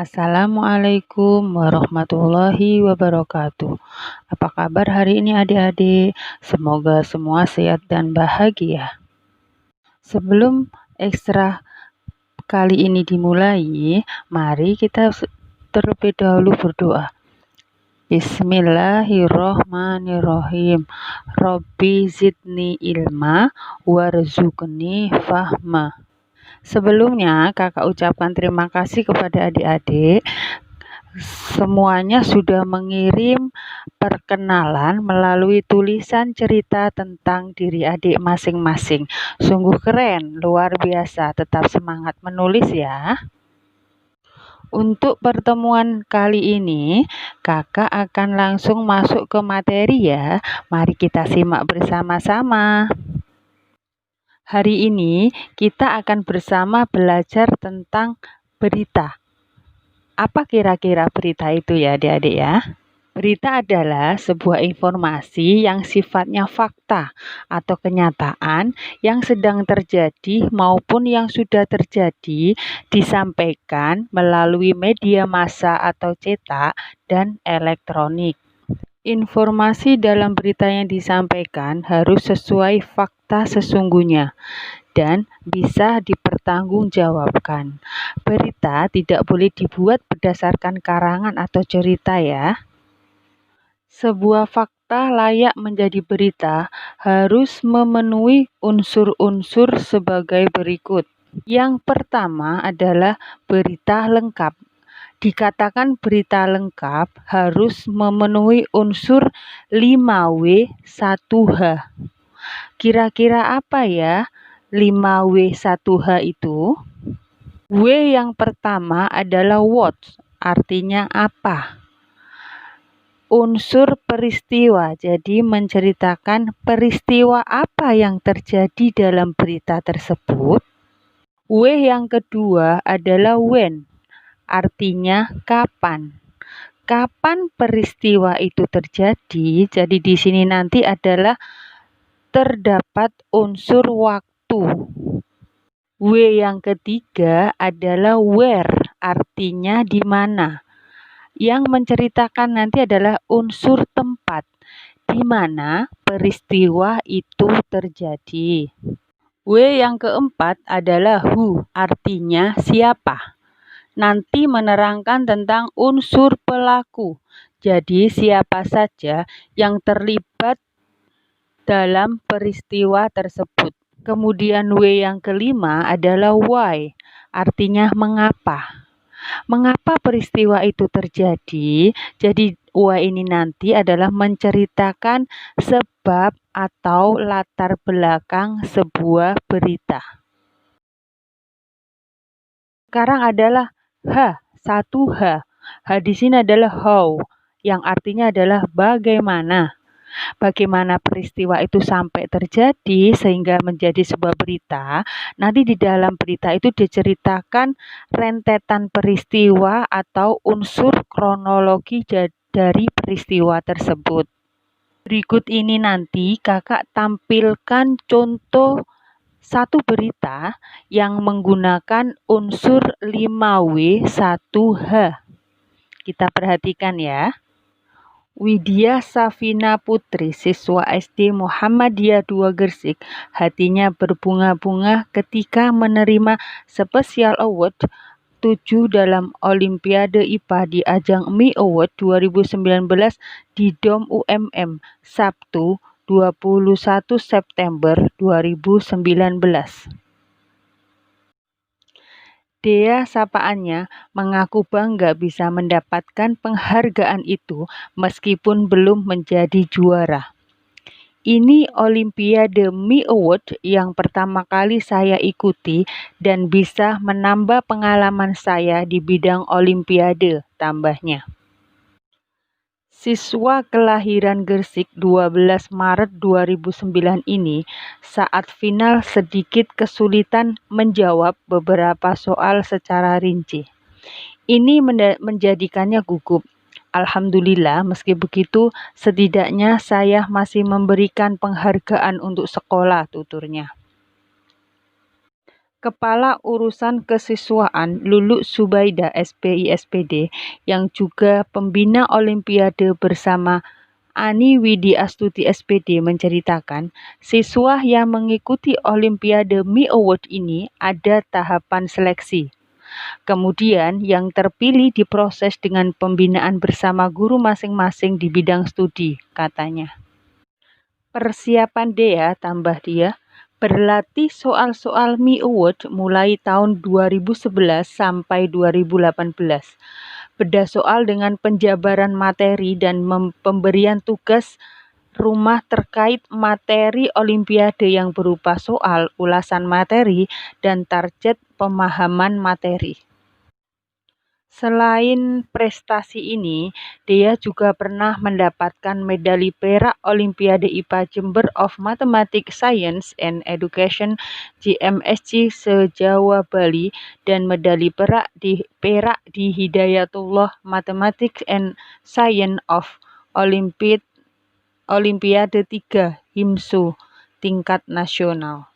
Assalamualaikum warahmatullahi wabarakatuh. Apa kabar hari ini adik-adik? Semoga semua sehat dan bahagia. Sebelum ekstra kali ini dimulai, mari kita terlebih dahulu berdoa. Bismillahirrohmanirrohim. Robbi zidni ilma warzuqni fahma. Sebelumnya, kakak ucapkan terima kasih kepada adik-adik. Semuanya sudah mengirim perkenalan melalui tulisan cerita tentang diri adik masing-masing. Sungguh keren, luar biasa. Tetap semangat menulis ya. Untuk pertemuan kali ini, kakak akan langsung masuk ke materi ya. Mari kita simak bersama-sama. Hari ini kita akan bersama belajar tentang berita. Apa kira-kira berita itu ya adik-adik ya? Berita adalah sebuah informasi yang sifatnya fakta atau kenyataan yang sedang terjadi maupun yang sudah terjadi disampaikan melalui media massa atau cetak dan elektronik. Informasi dalam berita yang disampaikan harus sesuai fakta sesungguhnya dan bisa dipertanggungjawabkan. Berita tidak boleh dibuat berdasarkan karangan atau cerita ya. Sebuah fakta layak menjadi berita harus memenuhi unsur-unsur sebagai berikut. Yang pertama adalah berita lengkap. Dikatakan berita lengkap harus memenuhi unsur 5W 1H. Kira-kira apa ya 5W 1H itu? W yang pertama adalah what, artinya apa? Unsur peristiwa, jadi menceritakan peristiwa apa yang terjadi dalam berita tersebut. W yang kedua adalah when, artinya kapan. Kapan peristiwa itu terjadi? Jadi di sini nanti adalah terdapat unsur waktu. W yang ketiga adalah where, artinya di mana. Yang menceritakan nanti adalah unsur tempat di mana peristiwa itu terjadi. W yang keempat adalah who, artinya siapa. Nanti menerangkan tentang unsur pelaku. Jadi siapa saja yang terlibat dalam peristiwa tersebut. Kemudian W yang kelima adalah why, artinya mengapa. Mengapa peristiwa itu terjadi? Jadi why ini nanti adalah menceritakan sebab atau latar belakang sebuah berita. Sekarang adalah H, 1H. H di sini adalah how, yang artinya adalah bagaimana. Bagaimana peristiwa itu sampai terjadi sehingga menjadi sebuah berita. Nanti di dalam berita itu diceritakan rentetan peristiwa atau unsur kronologi dari peristiwa tersebut. Berikut ini nanti kakak tampilkan contoh satu berita yang menggunakan unsur 5W 1H. Kita perhatikan ya. Widya Safina Putri, siswa SD Muhammadiyah 2 Gresik, hatinya berbunga-bunga ketika menerima Special Award 7 dalam Olimpiade IPA di ajang MI Award 2019 di Dom UMM, Sabtu 21 September 2019. Dea sapaannya mengaku bangga bisa mendapatkan penghargaan itu meskipun belum menjadi juara. Ini Olimpiade MI Award yang pertama kali saya ikuti dan bisa menambah pengalaman saya di bidang Olimpiade, tambahnya. Siswa kelahiran Gresik 12 Maret 2009 ini saat final sedikit kesulitan menjawab beberapa soal secara rinci. Ini menjadikannya gugup. Alhamdulillah, meski begitu setidaknya saya masih memberikan penghargaan untuk sekolah, tuturnya. Kepala Urusan Kesiswaan Lulu Subaida SPI SPD yang juga pembina Olimpiade bersama Ani Widi Astuti SPD menceritakan, siswa yang mengikuti Olimpiade Mi Award ini ada tahapan seleksi. Kemudian yang terpilih diproses dengan pembinaan bersama guru masing-masing di bidang studi, katanya. Persiapan Dea, tambah dia, berlatih soal-soal Mi Award mulai tahun 2011 sampai 2018. Bedah soal dengan penjabaran materi dan pemberian tugas rumah terkait materi Olimpiade yang berupa soal, ulasan materi, dan target pemahaman materi. Selain prestasi ini, dia juga pernah mendapatkan medali perak Olimpiade IPA Chamber of Mathematics Science and Education JMSC se-Jawa Bali dan medali perak di Hidayatullah Mathematics and Science of Olimpiade 3 HIMSO tingkat nasional.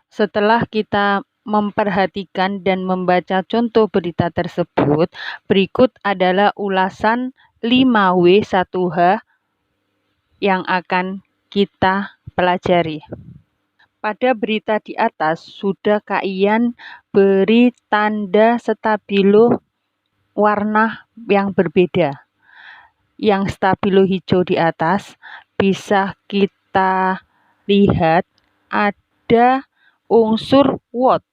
Setelah kita memperhatikan dan membaca contoh berita tersebut, berikut adalah ulasan 5W1H yang akan kita pelajari. Pada berita di atas sudah Kak Ian beri tanda stabilo warna yang berbeda. Yang stabilo hijau di atas bisa kita lihat ada unsur what.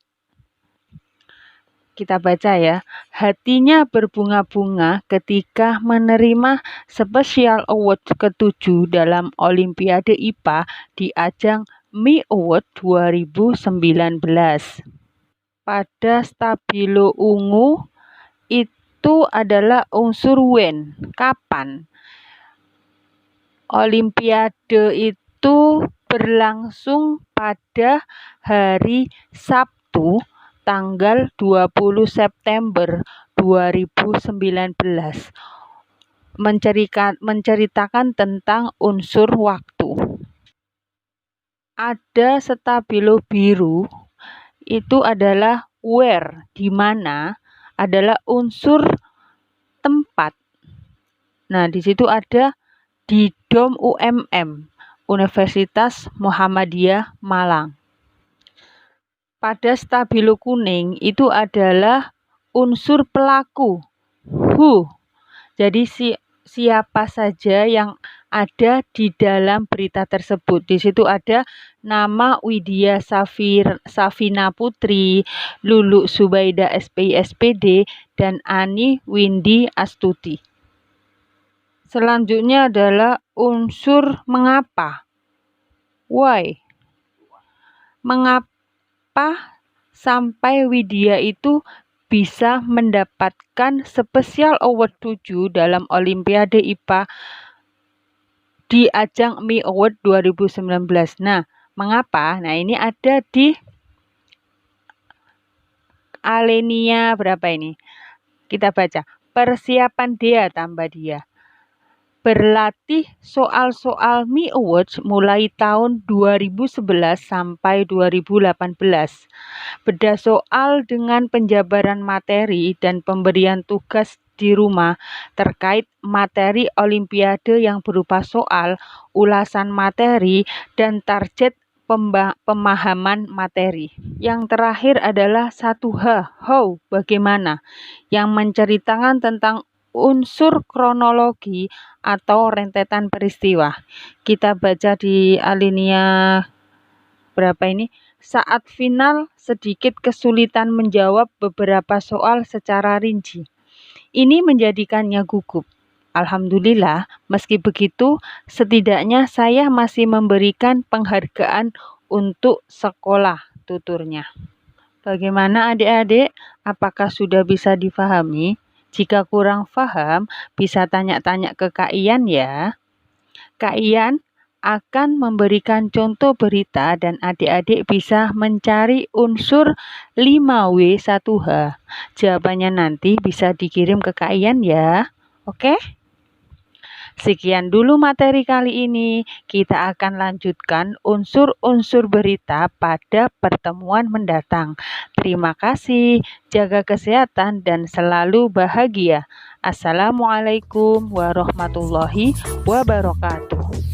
Kita baca ya. Hatinya berbunga-bunga ketika menerima Special Award ke-7 dalam Olimpiade IPA di ajang Mi Award 2019. Pada stabilo ungu itu adalah unsur when, kapan. Olimpiade itu berlangsung pada hari Sabtu tanggal 20 September 2019. Menceritakan tentang unsur waktu. Ada stabilo biru, itu adalah where, di mana adalah unsur tempat. Nah, di situ ada di Dom UMM, Universitas Muhammadiyah Malang. Pada stabilo kuning itu adalah unsur pelaku, who. Jadi siapa saja yang ada di dalam berita tersebut. Di situ ada nama Widya Safina Putri, Lulu Subaida SPI SPD, dan Ani Windy Astuti. Selanjutnya adalah unsur mengapa, why. Mengapa sampai Widya itu bisa mendapatkan Special Award 7 dalam Olimpiade IPA di ajang Mi Award 2019. Nah, mengapa? Nah, ini ada di alinea berapa ini? Kita baca. Persiapan Dea, tambah dia. Berlatih soal-soal Mi Awards mulai tahun 2011 sampai 2018. Bedah soal dengan penjabaran materi dan pemberian tugas di rumah terkait materi Olimpiade yang berupa soal, ulasan materi, dan target pemahaman materi. Yang terakhir adalah 1H, how, bagaimana, yang menceritakan tentang unsur kronologi atau rentetan peristiwa. Kita baca di alinea berapa ini? Saat final sedikit kesulitan menjawab beberapa soal secara rinci. Ini menjadikannya gugup. Alhamdulillah, meski begitu, setidaknya saya masih memberikan penghargaan untuk sekolah, tuturnya. Bagaimana adik-adik? Apakah sudah bisa difahami? Jika kurang paham, bisa tanya-tanya ke Kak Ian ya. Kak Ian akan memberikan contoh berita dan adik-adik bisa mencari unsur 5W1H. Jawabannya nanti bisa dikirim ke Kak Ian ya. Oke? Sekian dulu materi kali ini. Kita akan lanjutkan unsur-unsur berita pada pertemuan mendatang. Terima kasih, jaga kesehatan dan selalu bahagia. Assalamualaikum warahmatullahi wabarakatuh.